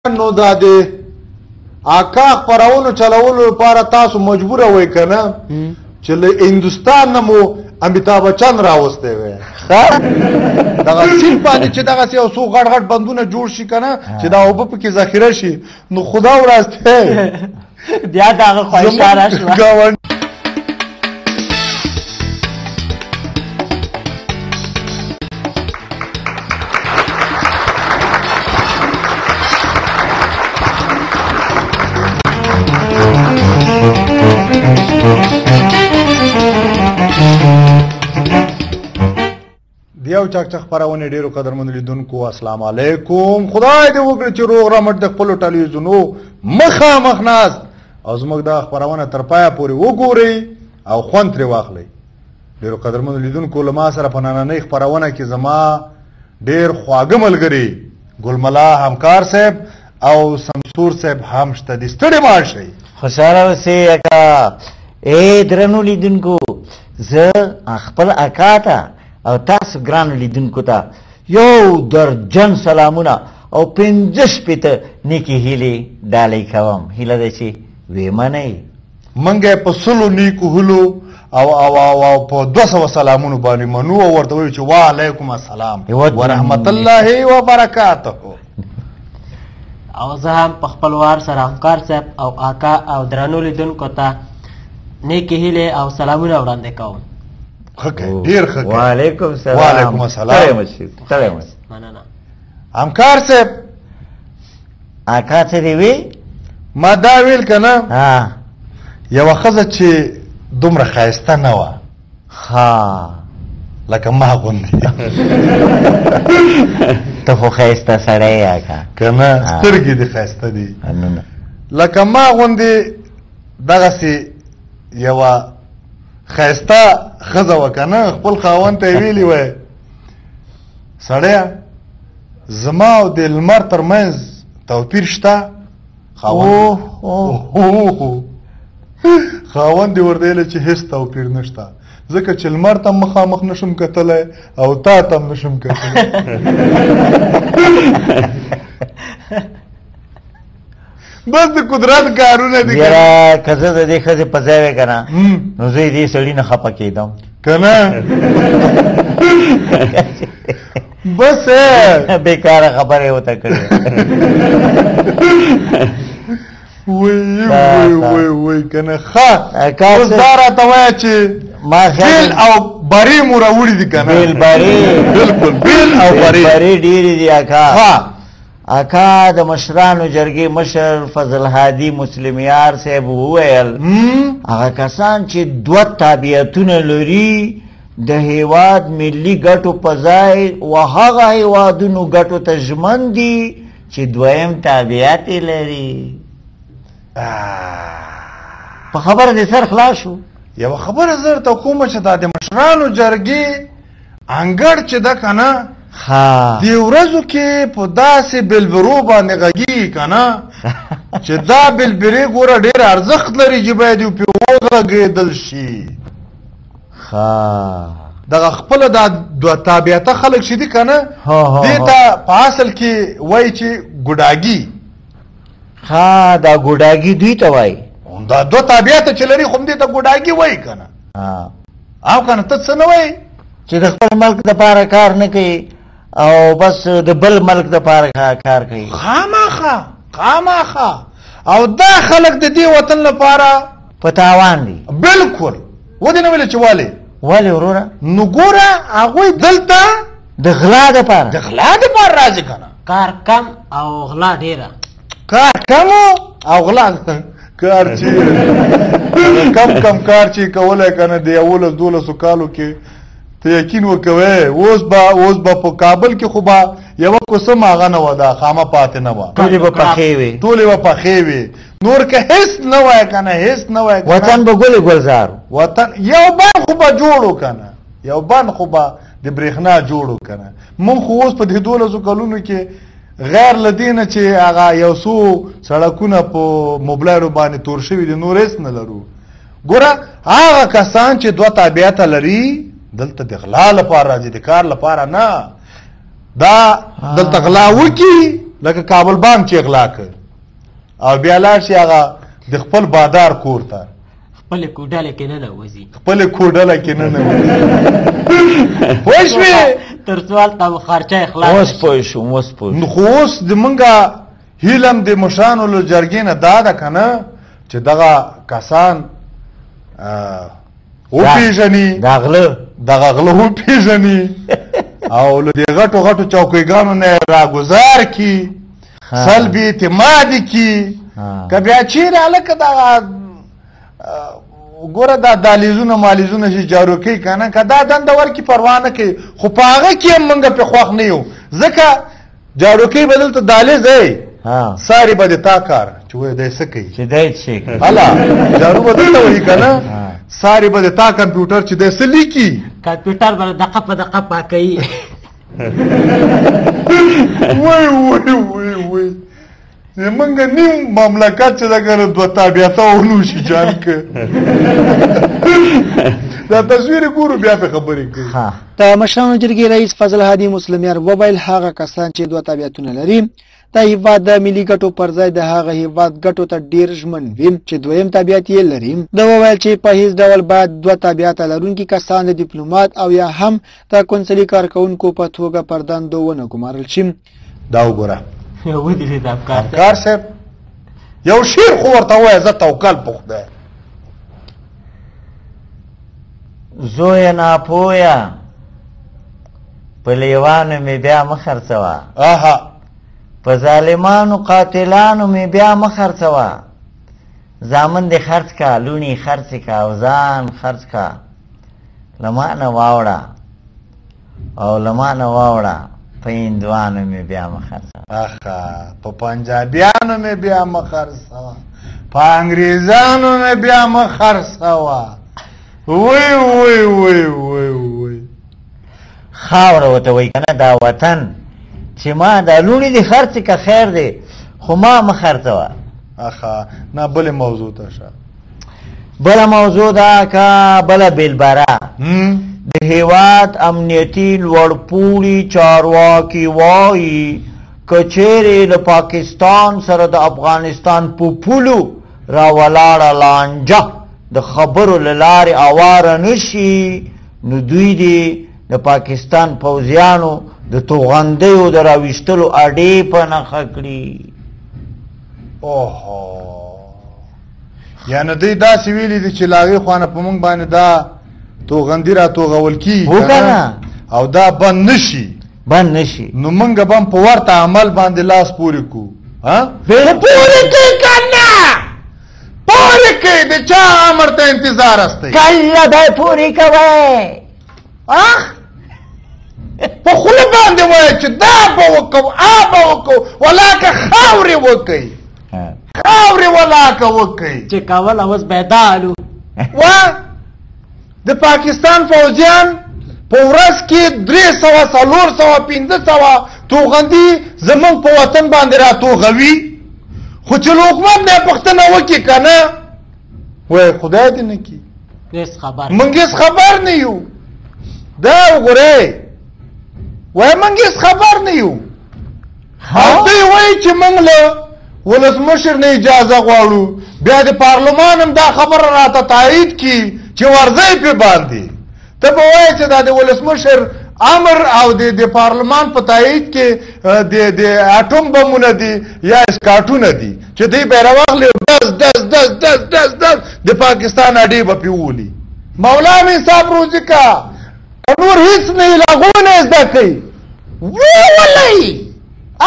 نو دا د آقا خپرونو چلولو لپاره تاسو مجبوره وای که نه چې له هندوستان نه مو امیتاب بچن راوستی وی دغه سیند باندې چې دغسې یو څو غټ غټ بندونه جوړ شي که نه چې دا اوبه پکې ذخیره شي نو خدا وراستی بیا د هغه خواهشه راشوه. دیو چاک چاک خپرونې ډیرو قدرمنو لیدونکو السلام علیکم. خدای دې وکړي چې روغ رمټ د خپلو ټلویزیونو مخامخ ناست او زموږ دا خپرونه تر پایه پورې وګورئ او خوند ترې واخلئ. ډیرو قدرمنو لیدونکو له ما سره په نننۍ خپرونه کې زما ډیر خواږه ملګري ګلملا همکار صاحب او سمسور صاحب هم شته دي. ستړي مه شئ، خوشحاله اوسئ اکا. ای درنو لیدونکو، زه خپل اکا ته او تاسو ګرانو لیدونکو ته یو درجن سلامونه او 50 پیته نیکې هیلې ډالۍ کوم. هیله ده چې ویې منئ. موږ یې په 100 نیکو هیلو او په 200 سلامونو باندې منو او ورته وایو چې وعلیکم السلام ورحمت الله وبرکاته. او زه هم په خپل وار سره همکار صاحب او آقا او درنو لیدونکو ته نیکې هیلې او سلامونه وړاندې کوم. ډیر ښه. وعلیکم السلام. وعلیکم السلام. مننه. همکار صاحب آقا څه دې وی؟ ما دا ویل که نه یوه ښځه چې دومره ښایسته نه وه لکه ما غوندې ته خو ښایسته سړی یې آقا که نه سترګې دې ښایسته دي لکه ما غوندې دغسې یوه ښایسته ښځه وه که نه خپل خاوند ته یې ویلي وی سړیه زما او د لمر تر منځ توپیر شته؟ خاوند یې ورته ویلی چې هېڅ توپیر نشته ځکه چې لمر ته مخامخ نشم کتلی او تا ته هم نشم کتلی. بس د قدرت کارونه دي. یاره که زه د دې ښځې په ځای وی که نه نو زه یې دې سړي نه خفه کېدم که نه بس بېکاره خبره یې ورته کړې. وی که نه ښه اوس دا راته وایه چې بیل او برې مو راوړي دي که نه؟ بیل برې بلکل بیل او برې ډېرې دي اکا. اکا د مشرانو جرګې مشر فضل هادي مسلمیار صاحب وویل هغه کسان چې 2 تابعیتونه لري د هیواد ملي ګټو په ځای و هغه هیوادونو ګټو ته ژمن دي چې 2یم تابعیت یې لري. په خبره دې سر خلاص شو. یوه خبره زه درته کومه چې دا د مشرانو جرګې انګړ چې ده که نه دې ورځو کې په داسې بلبرو باندې غږېږي که نه چې دا بلبرې ګوره ډېر ارزښت لري چې باید یې پرې وغږېدل شي. دغه خپله دا 2 تابعیته خلک چې دي که نه دې ته په اصل کې وایي چې ګوډاګي. دا ګوډاګي دوی ته وایي. دا 2 تابعیته چې لري خو هم دې ته ګوډاګي وایي که نه او که نه ته څه نه وایي چې د خپل ملک دپاره کار نه کوي او بس د بل ملک دپاره کار کوي. خامخا او دا خلک د دې وطن لپاره په تاوان دي. بلکل. ودې نه ویلې چې ولې وروره نو ګوره هغوی دلته د غلا دپاره راځي که نه. کار کم او غلا ډېره. کار کم او غلا کار چې کم کار چې کولی که نه د 11-12 کالو کې ته یقین وکوې اوس به په کابل کې خو به یوه قسم هغه نه وه دا خامه پاتې نه وه. ټولې به پخې وې نور که هېڅ نه وای که نه هېڅ نه وای. وطن به ګل ګلزار وطن یو بند خو به جوړو که نه یو بند خو به د برېښنا جوړو که نه. مونږ خو اوس په دې 12 کلونو کې غیر له دې نه چې هغه یو څو سړکونه په موبلایلو باندې تور شوي دي نور هېڅ نه لرو. ګوره هغه کسان چې 2 تابعیته لري دلته د غلا لپاره راځي د کار لپاره نه. دا دلته غلا وکړي لکه کابل بانک چې اغلا کړ او بیا لاړ شي هغه د خپل بادار کور ته خپل کوډاله کې نه وځي خپل کوډاله کې نه پوه شوې تر سوال ته خرچه اخلاص اوس پوه شوم اوس پوه شوم خو اوس د مونږه هیلم د مشرانو له جرګې نه دا ده که نه چې دغه کسان وپېژني دغه غله وپېژني او له دې غټو غټو چوکیګانو نه راګزار کي سلب اعتماد کي که بیا چیرې هلکه دغه ګوره دا دهلیزونه مالیزونه چې جارو کوي که نه که دا دنده ورکړي پروا نه کوي خو په هغه کې هم موږ پرې خوښ نه یو ځکه جارو کوي به دلته دهلیز دی ساري به د تا کار چې وایي دی څه کوي چې دی څه کوي هله جارو به دلته وایي که نه ساري به د تا کمپیوټر چې دی څه لیکي کمپیوټر به دقه په دقه پاکوي وای وای وای وای زمونږ نیم مملکت چې دا کنه دوه تابعیته ونوشي جان که دا تصویر ګورو بیا په خبرې کوي د مشرانو جرګې رئیس فضل هادي مسلمیار وویل هغه کسان چې دوه تابعیتونه لري د هیواد د ملي ګټو پر ځای د هغه هیواد ګټو ته ډیر ژمن وي چې دویم تابعیت یې لري دا وویل چې په هیڅ ډول باید دوه تابعیت لرونکي کسان د ډیپلوماټ او یا هم د کونسلي کارکونکو په توګه پر دندو ونه ګمارل شي دا وګوره ودرېد افکار صاحب یو شعر خو ورته ووایه زه توکل په خدای زویه ناپویه په لیوانو مې بیا مه خرڅوه په ظالمانو قاتلانو مې بیا مه خرڅوه زامن دې خرڅ کا لوڼي خرڅ کا او ځان خرڅ کا له ما نه واوړه او له ما نه واوړه په هندوانو مې بیا مه خرڅوه په پنجابیانو مې بیا مه خرڅوه په انګریزانو مې بیا مه خرڅوه وی وی وی وی وی خاوره ورته وایي که نه دا وطن چې ما دا لوڼې دې خرڅ که خیر دی خو ما مه خرڅوه نه بلې موضوع ته شه بله موضوع ده که بله بیلبره د هیواد امنیتي لوړپوړي چارواکي وایي که چیرې د پاکستان سره د افغانستان په پولو راولاړه لانجه د خبرو له لارې اواره نه شي نو دوی دې د پاکستان پوځیانو د توغندیو د راویستلو اډې په نښه کړي اوهو یعنې دوی داسې ویلي دي چې له هغې خوا نه په موږ باندې دا توغندي را توغول کېږي او دا بند نه شي نو موږ به هم په ورته عمل باندې لاس پورې کړو پورې کوي که نه پورې کوي د چا امر ته انتظار استی کله دی پورې کوئ په خوله باندې وایه چې دا به وکړو به وکړو ولاکه خاورې وکئ خاورې ولاکه وکئ چې کول اوس بیدالو د پاکستان فوجیان په ورځ کې 300 400 توغندي زمونږ په وطن باندې را توغوي خو چې له حکومت نه پوښتنه وکړي که نه وایي خدای دې نه کړي موږ هېڅ خبر نه یو دا وګورئ وایي موږ هېڅ خبر نه یو او دوی وایي چې موږ له ولسمشر نه اجازه غواړو بیا د پارلمان هم دا خبره راته تایید کړي چې ورځئ پې باندې ته به وایې چې دا د ولسمشر امر او د پارلمان په تایید کې د اټوم بمونه دي یا اسکاټونه دي چې دوی به یې راواخلي دس د پاکستان اډې به پې وولي مولا مې صاحب روزي کا نور هېڅ نه یې لاغونه یې زده کوي وولئ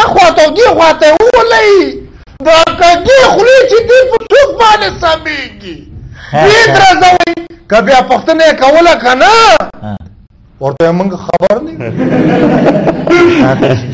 اخواته او دې خواته یې وولئ دا کږې خولې چې دې په څوک باندې سمېږي ویې درځوئ که بیا پوښتنه یې کوله که نه ورته یې موږ خبر نه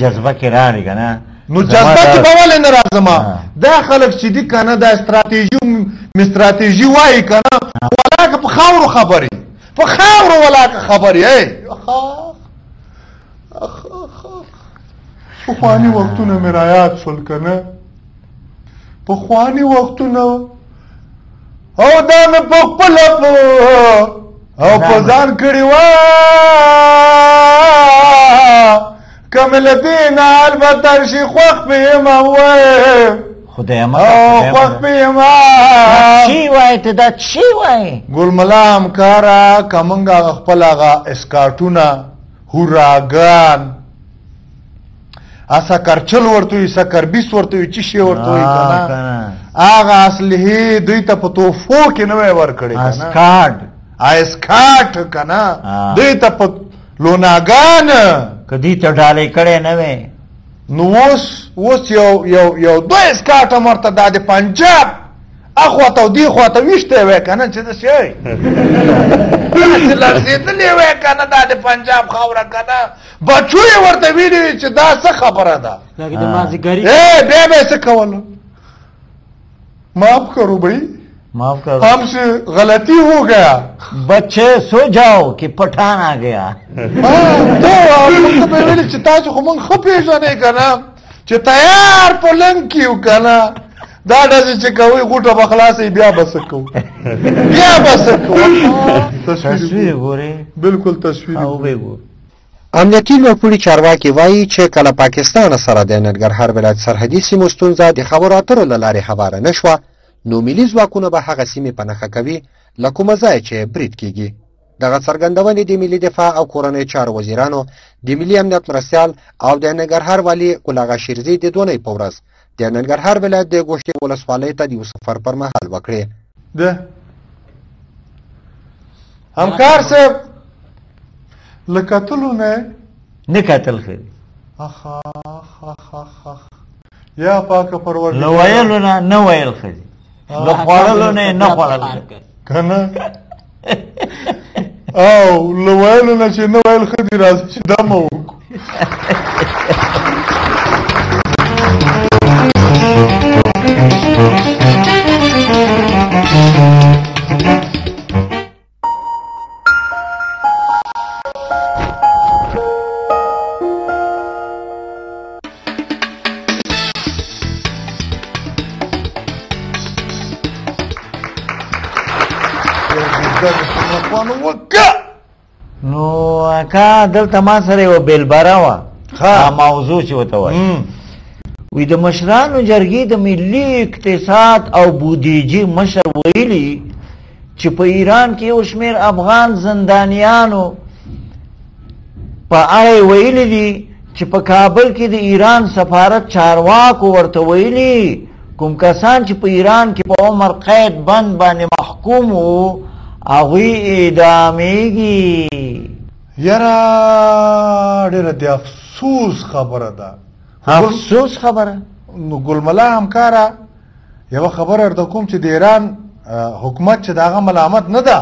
جذبه کې راړي که نه نو جذبه کې به ولې نه راځم دا خلک چې دي که نه دا استراتیژي وایي که نه ولاکه په خاورو خبرې په خاورو ولاکه خبرې پخواني وختونه مې رایاد شول که نه پخواني وختونه او دا مې په خپله او په ځان کړي وه کملتین البته شي خوښ په یم وای خدای ما خوښ په یم چی وای ته دا چی وای ګل ملا همکاره که موږ هغه خپل هغه اسکاټونه هوراګان سکرچل ورته وي سکربیس ورته وي چې شی ورته وي کنه هغه اصلي دوی ته په توفو کې نه وای ورکړي اسکاټ اسکاټ کنه دوی ته په لوناګان کدی ته ډالې کړي نه وې نو اوس یو دوه اسکاټ مرته د پنجاب اخوا ته دی خوا ته وشته وای کنه چې د شي چې لړزېدلې وای کنه د پنجاب خاوره کنه بچو یې ورته ویلي چې دا څه خبره ده بیا به څه کولو معاف کرو بھائی معاف کرو ہم سے غلطی ہو گیا بچے سو جاؤ کہ پٹھان آ گیا چې تاسو خو موږ ښه پېژنئ که نه چې تیار په لنګ کې یو که نه دا ډزې چې کوئ غوټه به خلاصئ بیا به څه کوو بیا به څه کوو تصویر ګورې بلکل تصویر وګور امنیتي لوړپوړي چارواکي وایي چې کله پاکستان سره د ننګرهار ولایت سرحدي سیمو ستونزه د خبرو اترو له لارې هواره نه شوه نو ملي ځواکونه به هغه سیمې په نښه کوي له کومه ځایه چې برید کیږي دغه څرګندونې د ملي دفاع او کورنۍ چارو وزیرانو د ملي امنیت مرستیال او د ننګرهار والي ګل اغا شیرزي د دونۍ په ورځ د ننګرهار ولایت د ګوشتې ولسوالۍ ته د یو سفر پر مهال وکړې ده همکار صاحب له کتلو نه کتل ښه یا پاکه پروردګار له ویلو نه ویل ښه له خوړلو نه خوړل که نه او له ویلو نه چې نه ویل ښه دي راځي چې دا مه وکړو نو اکا دلته ما سره یوه بیلبره وه موضوع چې ورته وایي وی د مشرانو جرګې د ملي اقتصاد او بودیجې مشر ویلي چې په ایران کې یو شمېر افغان زندانیانو په اړه ویلي دي چې په کابل کې د ایران سفارت چارواکو ورته ویلي کوم کسان چې په ایران کې په عمر قید بند باندې محکوم وو هغوی اعدامیږي یاره ډېره د افسوس خبره ده افسوس خبره نو ګل ملا همکاره یوه خبره درته کوم چې د ایران حکومت چې د هغه ملامت نه ده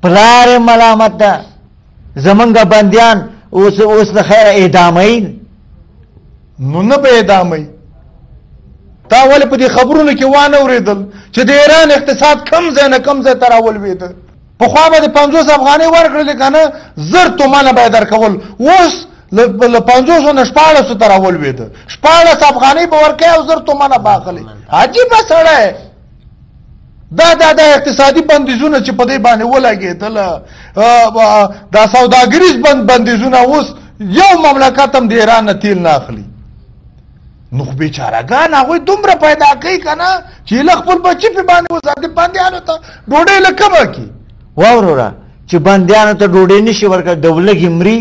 پلار یې ملامت ده زمونږ بندیان اوس د خیره اعداموي نو نه به اعداموي تا ولې په دې خبرونو کې وانه اورېدل چې د ایران اقتصاد کم ځای نه کم ځای ته راولوېده پخوا به د 50 افغانۍ ورکړلې که نه 1000 تومنه به یې درکول اوس له 500 نه 1400 ته راولوېده 14 افغانۍ به ورکوي او 1000 تومنه به اخلي عجیبه سړی دا اقتصادي بندیزونه چې په دې باندې ولګېدله دا سوداګریز بندیزونه اوس یو مملکت هم د ایران نه تیل نه اخلي نو خو بیچارهګان هغوی دومره پیدا کوي که نه چې له خپل بچي پې باندې وساتي بندیانو ته ډوډۍ له کمه کړي واوروره چې بندیانو ته ډوډۍ نشي ورکړی د ولږې مري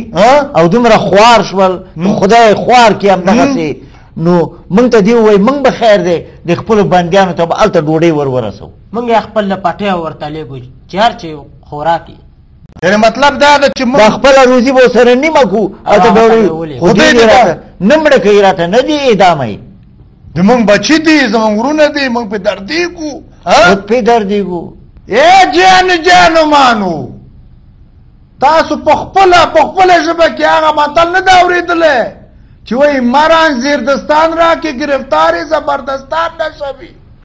او دومره خوار شول خدای خوار کړي همدغسې نو موږ ته دې ووایي موږ به خیر دی د خپلو بندیانو ته به هلته ډوډۍ ورسوو موږ یې خپل له پټۍ ورته لیږو چې هر چې خوراک یې یعنې مطلب دا ده چې دا خپله روزي به ورسره نیمه کړو هلته ډوډۍ خدای دې راته نه مړه کوي راته نه دي اعداموي زمونږ بچي دي زمونږ وروڼه دي موږ پې دردېږو خود پې دردېږو جانو مانو تاسو په خپله ژبه کې هغه متل نه ده اورېدلی چې وایي مران زیردستان را کې گرفتار زبردستان نشوي